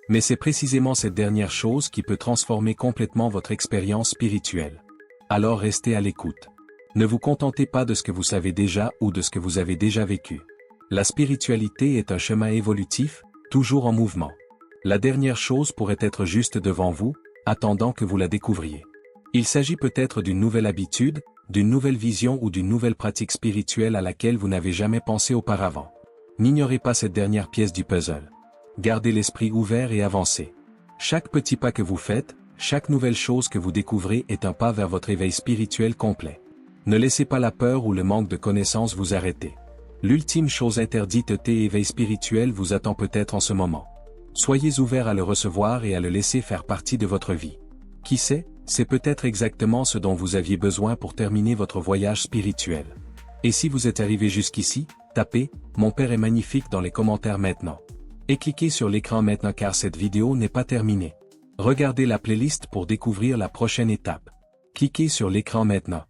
Mais c'est précisément cette dernière chose qui peut transformer complètement votre expérience spirituelle. Alors restez à l'écoute. Ne vous contentez pas de ce que vous savez déjà ou de ce que vous avez déjà vécu. La spiritualité est un chemin évolutif, toujours en mouvement. La dernière chose pourrait être juste devant vous, attendant que vous la découvriez. Il s'agit peut-être d'une nouvelle habitude, d'une nouvelle vision ou d'une nouvelle pratique spirituelle à laquelle vous n'avez jamais pensé auparavant. N'ignorez pas cette dernière pièce du puzzle. Gardez l'esprit ouvert et avancez. Chaque petit pas que vous faites, chaque nouvelle chose que vous découvrez est un pas vers votre éveil spirituel complet. Ne laissez pas la peur ou le manque de connaissances vous arrêter. L'ultime chose interdite éveil spirituel vous attend peut-être en ce moment. Soyez ouvert à le recevoir et à le laisser faire partie de votre vie. Qui sait, c'est peut-être exactement ce dont vous aviez besoin pour terminer votre voyage spirituel. Et si vous êtes arrivé jusqu'ici, tapez « Mon Père est magnifique » dans les commentaires maintenant. Et cliquez sur l'écran maintenant car cette vidéo n'est pas terminée. Regardez la playlist pour découvrir la prochaine étape. Cliquez sur l'écran maintenant.